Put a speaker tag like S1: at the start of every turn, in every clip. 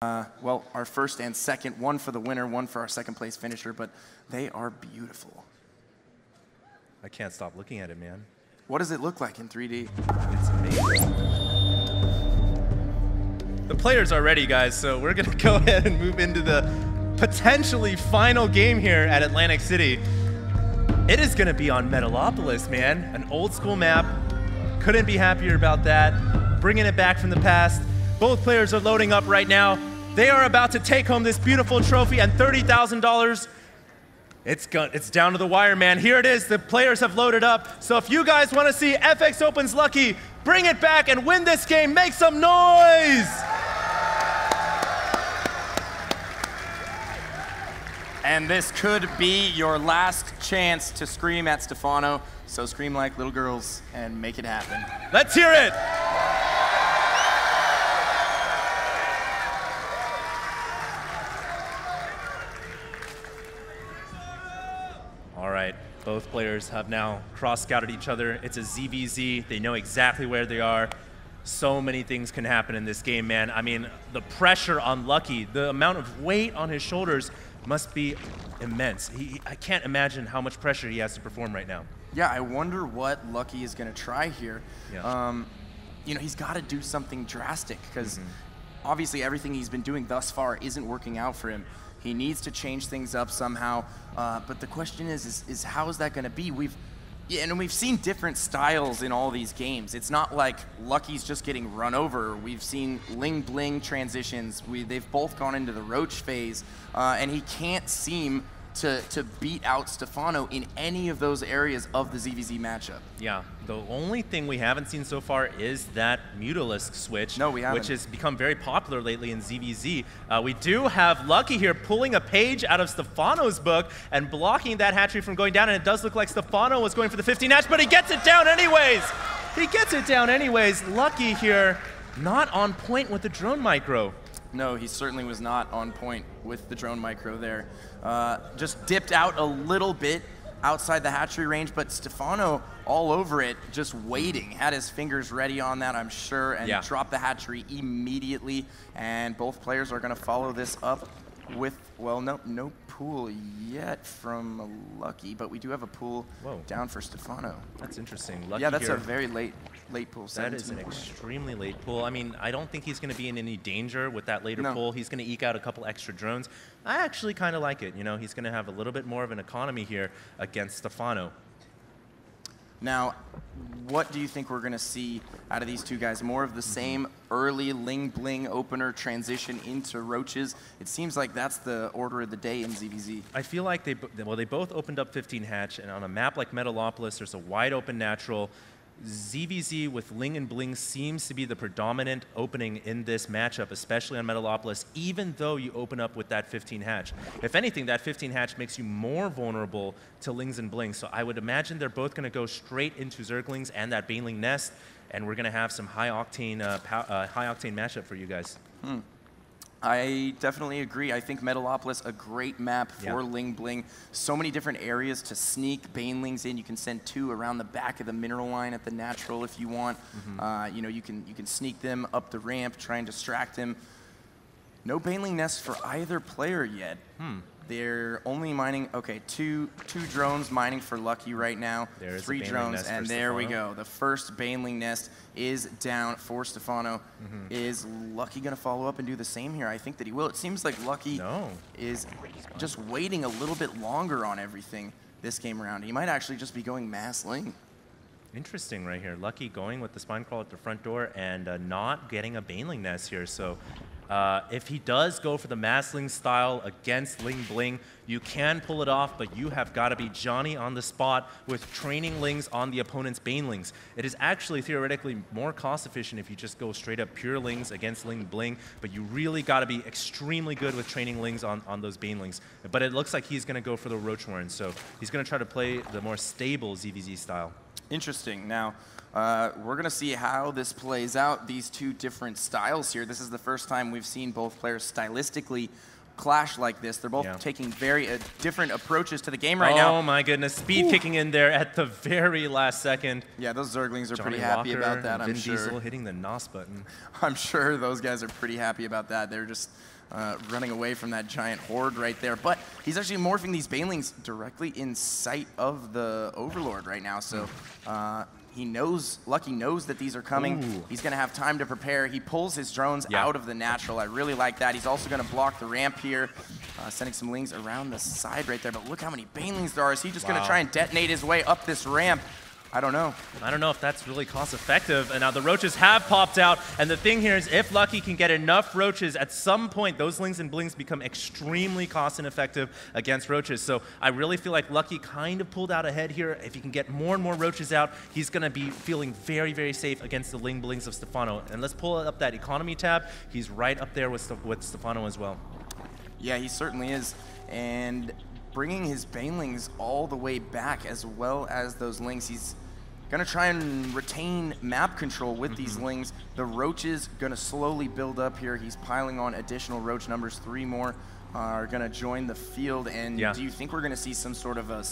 S1: Well, our first and second, one for the winner, one for our second place finisher, but they are beautiful.
S2: I can't stop looking at it, man.
S1: What does it look like in 3D?
S2: It's amazing. The players are ready, guys, so we're gonna go ahead and move into the potentially final game here at Atlantic City. It is gonna be on Metalopolis, man. An old school map. Couldn't be happier about that. Bringing it back from the past. Both players are loading up right now. They are about to take home this beautiful trophy and $30,000. It's down to the wire, man. Here it is. The players have loaded up. So if you guys want to see FX Open's Lucky bring it back and win this game, make some noise!
S1: And this could be your last chance to scream at Stephano. So scream like little girls and make it happen.
S2: Let's hear it! All right, both players have now cross-scouted each other. It's a ZVZ. They know exactly where they are. So many things can happen in this game, man. I mean, the pressure on Lucky, the amount of weight on his shoulders must be immense. I can't imagine how much pressure he has to perform right now.
S1: Yeah, I wonder what Lucky is going to try here.
S2: Yeah.
S1: You know, he's got to do something drastic because obviously everything he's been doing thus far isn't working out for him. He needs to change things up somehow, but the question is how is that going to be? We've seen different styles in all these games. It's not like Lucky's just getting run over. We've seen Ling Bling transitions. They've both gone into the Roach phase, and he can't seem to beat out Stephano in any of those areas of the ZVZ matchup.
S2: Yeah, the only thing we haven't seen so far is that Mutalisk switch,
S1: no, we haven't.
S2: Which has become very popular lately in ZVZ. We do have Lucky here pulling a page out of Stephano's book and blocking that hatchery from going down, and it does look like Stephano was going for the 15 hatch, but he gets it down anyways! He gets it down anyways. Lucky here, not on point with the drone micro.
S1: No, he certainly was not on point with the drone micro there. Just dipped out a little bit outside the hatchery range, but Stephano all over it, just waiting. Had his fingers ready on that, I'm sure, and dropped the hatchery immediately. And both players are going to follow this up with, well, no pool yet from Lucky, but we do have a pool down for Stephano.
S2: That's interesting. Lucky
S1: yeah, that's
S2: here.
S1: A very late pool.
S2: That is an extremely late pull. I mean, I don't think he's going to be in any danger with that later pull. He's going to eke out a couple extra drones. I actually kind of like it. You know, he's going to have a little bit more of an economy here against Stephano.
S1: Now, what do you think we're going to see out of these two guys? More of the same early Ling Bling opener transition into Roaches? It seems like that's the order of the day in ZVZ.
S2: I feel like they both opened up 15 hatch, and on a map like Metalopolis, there's a wide open natural. ZVZ with Ling and Bling seems to be the predominant opening in this matchup, especially on Metalopolis, even though you open up with that 15 hatch. If anything, that 15 hatch makes you more vulnerable to Lings and Blings. So I would imagine they're both going to go straight into Zerglings and that Baneling Nest, and we're going to have some high-octane matchup for you guys.
S1: I definitely agree. I think Metalopolis, a great map for Ling Bling. So many different areas to sneak Banelings in. You can send 2 around the back of the mineral line at the natural if you want. You know, you can sneak them up the ramp, try and distract them. No Baneling Nest for either player yet. They're only mining, okay, two drones mining for Lucky right now.
S2: There's
S1: 3 drones, and there we go. The first Baneling Nest is down for Stephano. Is Lucky going to follow up and do the same here? I think that he will. It seems like Lucky is just waiting a little bit longer on everything this game around. He might actually just be going mass Ling.
S2: Interesting right here. Lucky going with the Spine Crawl at the front door and not getting a Baneling Nest here. So if he does go for the Massling style against Ling Bling, you can pull it off, but you have got to be Johnny on the spot with training Lings on the opponent's Banelings. It is actually theoretically more cost efficient if you just go straight up pure Lings against Ling Bling, but you really got to be extremely good with training Lings on those Banelings. But it looks like he's going to go for the Roach Warren, so he's going to try to play the more stable ZVZ style.
S1: Interesting. Now, we're going to see how this plays out, these two different styles here. This is the first time we've seen both players stylistically clash like this. They're both taking very different approaches to the game right now.
S2: Oh my goodness, speed kicking in there at the very last second.
S1: Yeah, those Zerglings are
S2: Johnny
S1: pretty happy
S2: Walker,
S1: about that, I'm
S2: Vin
S1: sure.
S2: Diesel hitting the NOS button.
S1: I'm sure those guys are pretty happy about that. They're just running away from that giant horde right there. But he's actually morphing these Banelings directly in sight of the Overlord right now. So Lucky knows that these are coming.
S2: Ooh.
S1: He's going to have time to prepare. He pulls his drones out of the natural. I really like that. He's also going to block the ramp here, sending some Lings around the side right there. But look how many Banelings there are. Is he just going to try and detonate his way up this ramp? I don't know. I don't know if that's really cost effective. And now the roaches have popped out. And the thing here is if Lucky can get enough roaches, at some point those Lings and Blings become extremely cost ineffective against roaches. So I really feel like Lucky kind of pulled out ahead here. If he can get more and more roaches out, he's going to be feeling very, very safe against the Ling Blings of Stephano. And let's pull up that economy tab. He's right up there with Stephano as well. Yeah, he certainly is. And bringing his Banelings all the way back as well as those Lings. He's gonna try and retain map control with these Lings. The roaches gonna slowly build up here. He's piling on additional roach numbers. 3 more are gonna join the field. And do you think we're gonna see some sort of a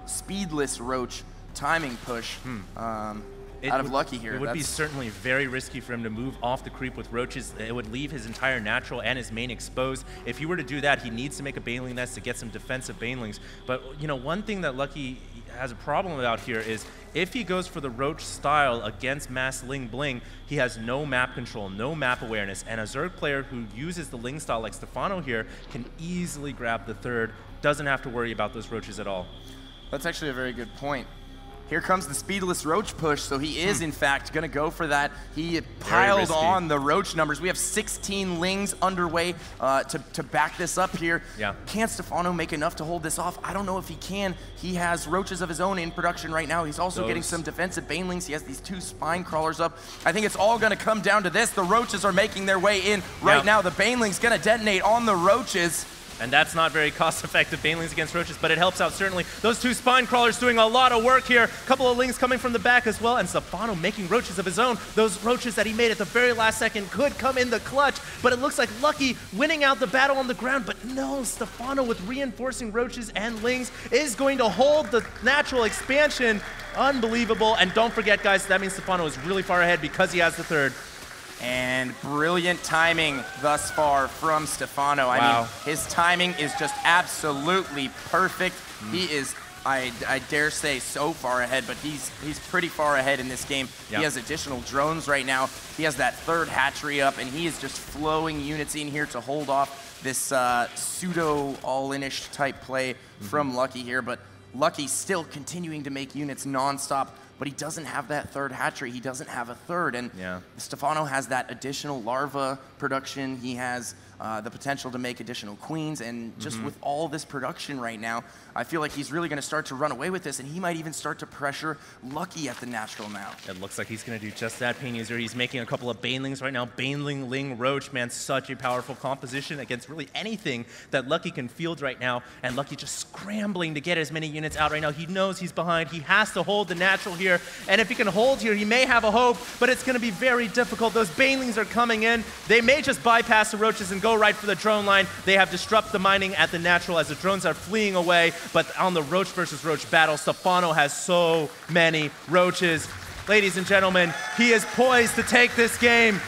S1: speedless roach timing push out of Lucky here?
S2: It would be certainly very risky for him to move off the creep with roaches. It would leave his entire natural and his main exposed. If he were to do that, he needs to make a Baneling nest to get some defensive Banelings. But you know, one thing that Lucky has a problem about here is if he goes for the roach style against mass Ling Bling, he has no map control, no map awareness, and a Zerg player who uses the Ling style like Stephano here can easily grab the third, doesn't have to worry about those roaches at all.
S1: That's actually a very good point. Here comes the speedless roach push, so he is in fact gonna go for that. He piled on the roach numbers. We have 16 Lings underway to back this up here. Can Stephano make enough to hold this off? I don't know if he can. He has roaches of his own in production right now. He's also getting some defensive Banelings. He has these 2 spine crawlers up. I think it's all gonna come down to this. The roaches are making their way in right now. The Baneling's gonna detonate on the roaches.
S2: And that's not very cost-effective Banelings against roaches, but it helps out certainly. Those 2 spine crawlers doing a lot of work here. A couple of Lings coming from the back as well, and Stephano making roaches of his own. Those roaches that he made at the very last second could come in the clutch, but it looks like Lucky winning out the battle on the ground. But no, Stephano with reinforcing roaches and Lings is going to hold the natural expansion. Unbelievable. And don't forget, guys, that means Stephano is really far ahead because he has the third.
S1: And brilliant timing thus far from Stephano. I mean, his timing is just absolutely perfect. He is, I dare say, so far ahead, but he's pretty far ahead in this game. He has additional drones right now. He has that 3rd hatchery up, and he is just flowing units in here to hold off this pseudo all-in-ish type play from Lucky here. But Lucky still continuing to make units nonstop. But he doesn't have that 3rd hatchery. He doesn't have a 3rd. And Stephano has that additional larva production. He has the potential to make additional queens. And just with all this production right now, I feel like he's really going to start to run away with this. And he might even start to pressure Lucky at the natural now.
S2: It looks like he's going to do just that, Pain User. He's making a couple of Banelings right now. Baneling, Ling, Roach, man, such a powerful composition against really anything that Lucky can field right now. And Lucky just scrambling to get as many units out right now. He knows he's behind. He has to hold the natural here. And if he can hold here, he may have a hope, but it's going to be very difficult. Those Banelings are coming in. They may just bypass the roaches and go right for the drone line. They have disrupt the mining at the natural as the drones are fleeing away. But on the roach versus roach battle, Stephano has so many roaches. Ladies and gentlemen, he is poised to take this game.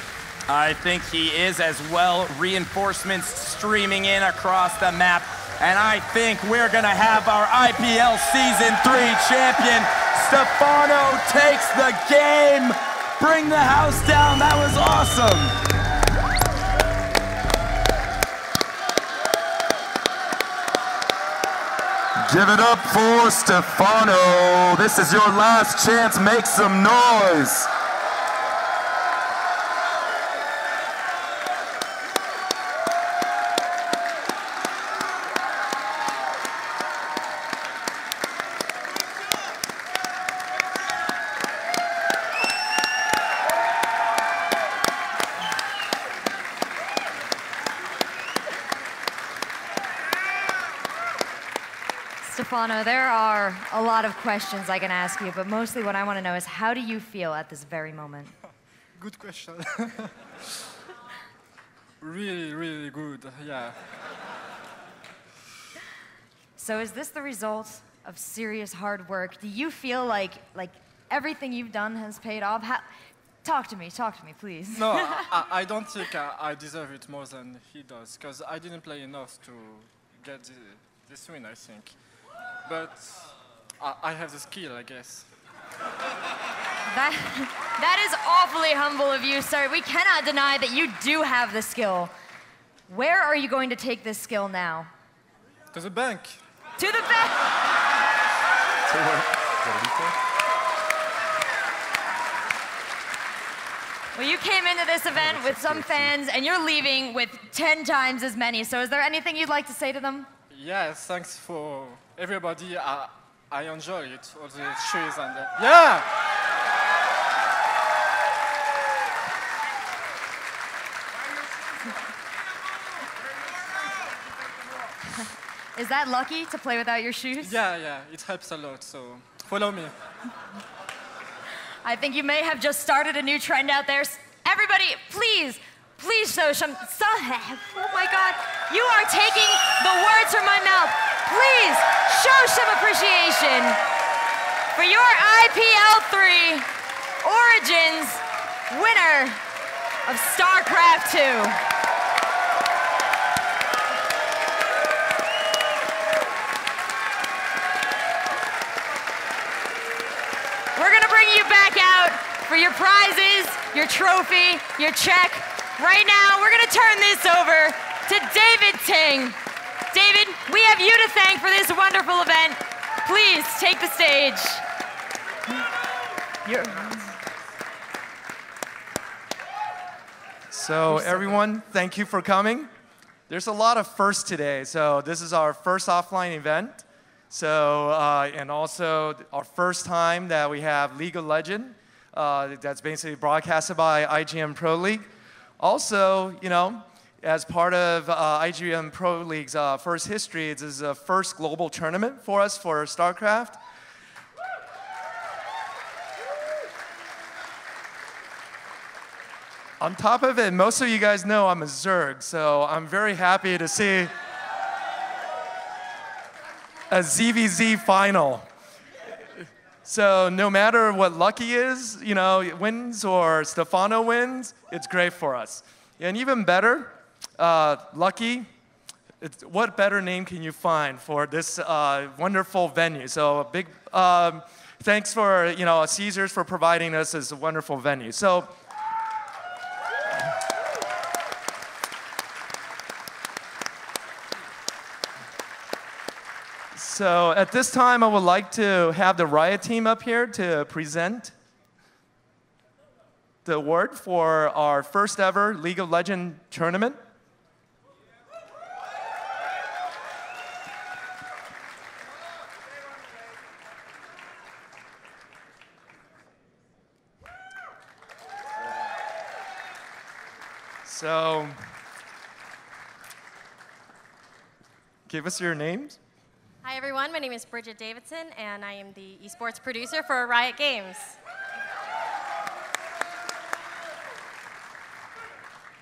S1: I think he is as well. Reinforcements streaming in across the map. And I think we're going to have our IPL Season 3 champion. Stephano takes the game. Bring the house down. That was awesome.
S3: Give it up for Stephano. This is your last chance. Make some noise.
S4: Stephano, there are a lot of questions I can ask you, but mostly what I want to know is how do you feel at this very moment?
S5: Good question. really, really good, yeah.
S4: So is this the result of serious hard work? Do you feel like everything you've done has paid off? Talk to me, please.
S5: No, I don't think I deserve it more than he does, because I didn't play enough to get this win, I think. But I have the skill, I guess.
S4: That is awfully humble of you, sir. We cannot deny that you do have the skill. Where are you going to take this skill now?
S5: To the bank.
S4: To the bank!
S3: To where? What did he say?
S4: Well, you came into this event with some fans, and you're leaving with 10 times as many. So is there anything you'd like to say to them?
S5: Yes, thanks for everybody. I enjoy it, all the trees and the... Yeah!
S4: Is that lucky to play without your shoes?
S5: Yeah, it helps a lot, so follow me.
S4: I think you may have just started a new trend out there. Everybody, please show some, oh my God, you are taking the words from my mouth. Please show some appreciation for your IPL 3 Origins winner of Starcraft 2. We're gonna bring you back out for your prizes, your trophy, your check. Right now, we're gonna turn this over to David Ting. David, we have you to thank for this wonderful event. Please take the stage.
S6: So everyone, thank you for coming. There's a lot of firsts today. So this is our first offline event. So, and also our first time that we have League of Legends. That's basically broadcasted by IGN Pro League. Also, you know, as part of IGN Pro League's first history, this is the first global tournament for us for Starcraft. On top of it, most of you guys know I'm a Zerg, so I'm very happy to see a ZVZ final. So no matter what Lucky is, you know, wins or Stephano wins, it's great for us. And even better, Lucky, what better name can you find for this wonderful venue? So a big thanks for, you know, Caesars for providing us this wonderful venue. So at this time, I would like to have the Riot team up here to present the award for our first ever League of Legends tournament. So, give us your names.
S7: Hi everyone, my name is Bridget Davidson and I am the esports producer for Riot Games.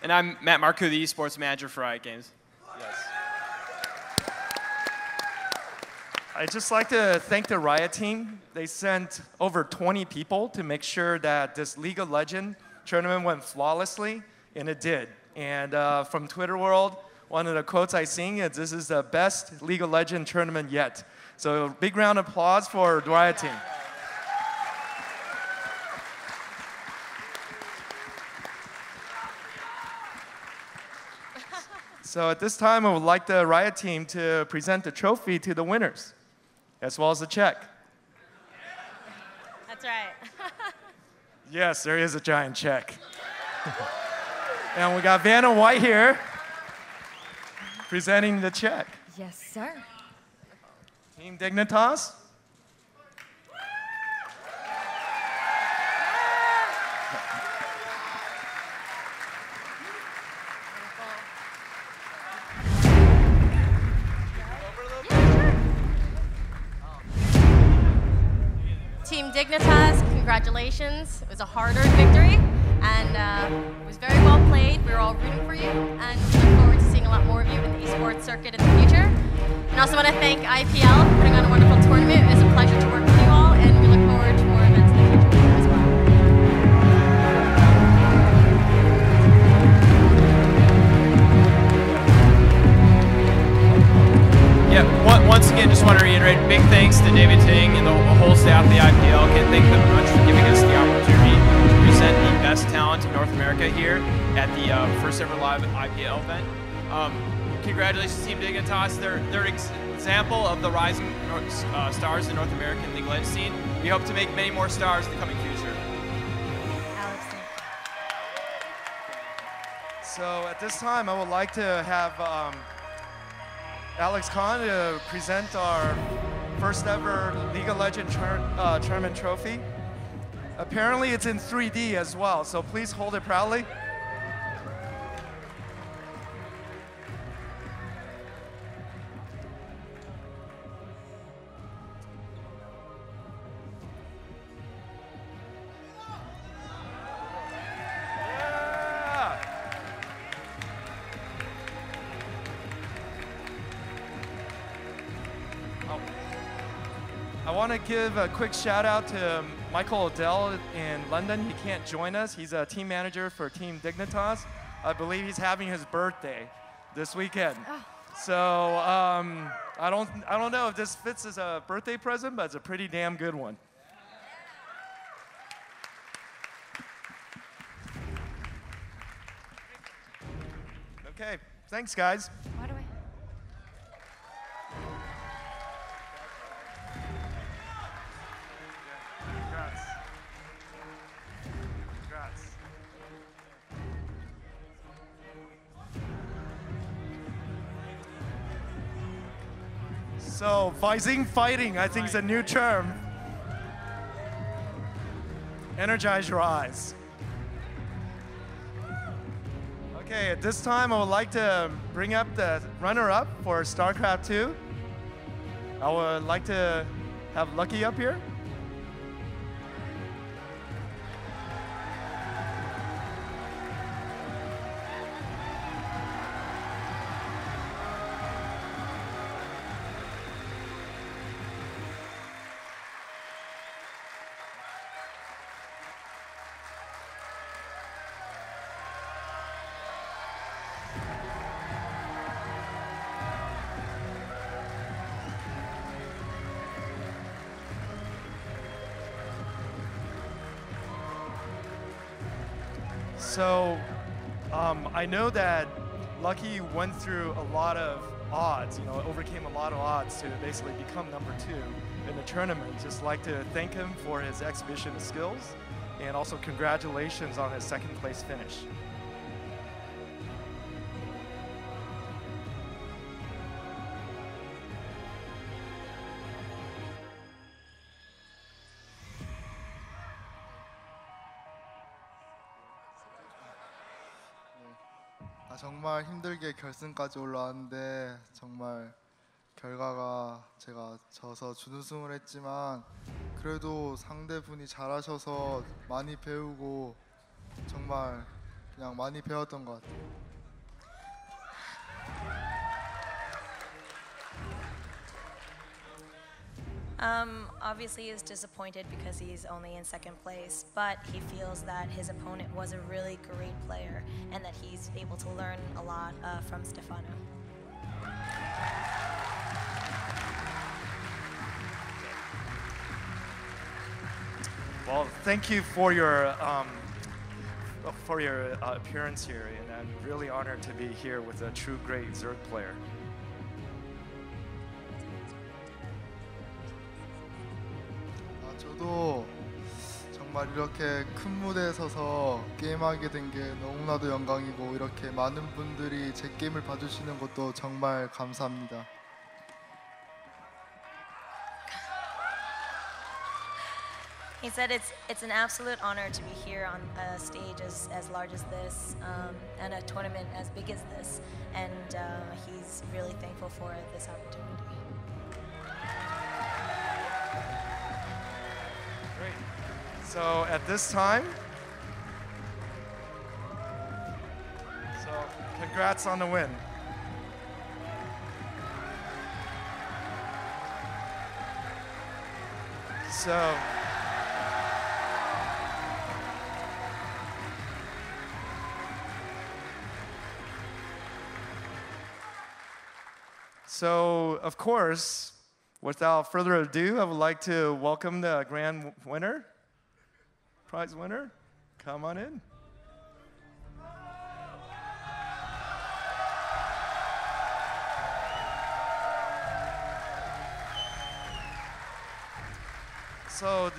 S8: And I'm Matt Marcoux, the esports manager for Riot Games.
S6: Yes. I'd just like to thank the Riot team. They sent over 20 people to make sure that this League of Legends tournament went flawlessly, and it did. And from Twitter world, one of the quotes I sing is, "This is the best League of Legends tournament yet." So big round of applause for the Riot team. So at this time, I would like the Riot team to present the trophy to the winners, as well as the check.
S7: That's right.
S6: Yes, there is a giant check. And we got Vanna White here, presenting the check.
S4: Yes, sir.
S6: Team Dignitas.
S7: Team Dignitas, congratulations. It was a hard-earned victory, and and it was very well played. We were all rooting for you, and we look forward to seeing a lot more of you in the esports circuit in the future. And I also want to thank IPL for putting on a wonderful tournament. It was a pleasure to work with you all, and we look forward to more events in the future as well.
S8: Yeah, once again, just want to reiterate, big thanks to David Ting and the whole staff of the IPL. Can't thank them much for giving us the opportunity to present the best talent in North America here at the first ever live IPL event. Congratulations to Team Dignitas. They're an example of the rising stars in the North American League Legends scene. We hope to make many more stars in the coming future.
S6: So at this time, I would like to have Alex Khan to present our first ever League of Legends tournament trophy. Apparently it's in 3D as well, so please hold it proudly. I want to give a quick shout out to Michael Odell in London. He can't join us. He's a team manager for Team Dignitas. I believe he's having his birthday this weekend.
S4: Oh.
S6: So I don't know if this fits as a birthday present, but it's a pretty damn good one. Okay, thanks guys.
S4: Why do I?
S6: Congrats. Congrats. So, Vising Fighting, I think is a new term. Energize your eyes. Okay, at this time I would like to bring up the runner-up for Starcraft 2. I would like to have Lucky up here. So, I know that Lucky went through a lot of odds, overcame a lot of odds to basically become number 2 in the tournament. Just like to thank him for his exhibition of skills, and also congratulations on his second place finish.
S9: 정말 힘들게 결승까지 올라왔는데 정말 결과가 제가 져서 준우승을 했지만 그래도 상대분이 잘하셔서 많이 배우고 정말 그냥 많이 배웠던 것 같아요.
S10: Obviously he's disappointed because he's only in second place, but he feels that his opponent was a really great player and that he's able to learn a lot from Stephano.
S6: Well, thank you for your appearance here, and I'm really honored to be here with a true great Zerg player.
S9: 저도 정말 이렇게 큰 무대에 서서 게임하게 된 게 너무나도 영광이고 이렇게 많은 분들이 제 게임을 봐주시는 것도 정말 감사합니다.
S10: He said it's an absolute honor to be here on a stage as large as this and a tournament as big as this, and he's really thankful for this opportunity.
S6: Great. So at this time, Congrats on the win. So, of course, without further ado, I would like to welcome the grand winner, prize winner. Come on in. So,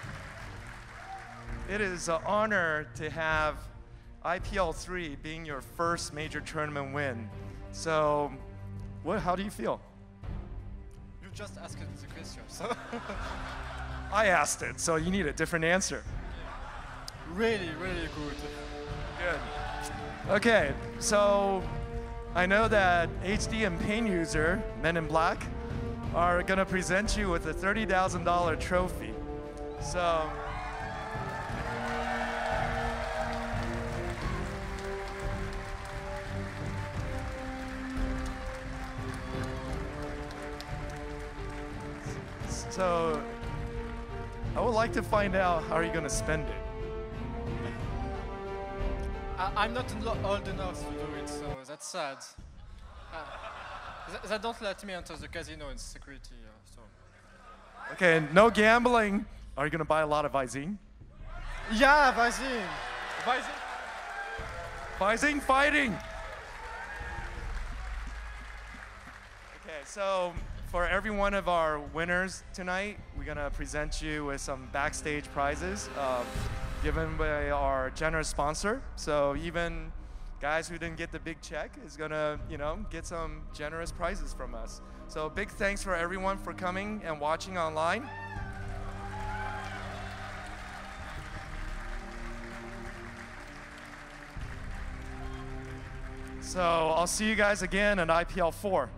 S6: it is an honor to have IPL 3 being your first major tournament win. So, how do you feel?
S5: You just asked the question, so.
S6: I asked it, so you need a different answer.
S5: Really, really good.
S6: Good. Okay, so I know that HD and Pain User, Men in Black, are gonna present you with a $30,000 trophy. So, I would like to find out how are you gonna spend it.
S5: I'm not old enough to do it, so that's sad. They don't let me enter the casino in security, so.
S6: Okay, no gambling. Are you gonna buy a lot of Visine?
S5: Yeah, Visine.
S6: Visine fighting. Okay, so for every one of our winners tonight, we're gonna present you with some backstage prizes given by our generous sponsor. So even guys who didn't get the big check is gonna, get some generous prizes from us. So big thanks for everyone for coming and watching online. So I'll see you guys again in IPL 4.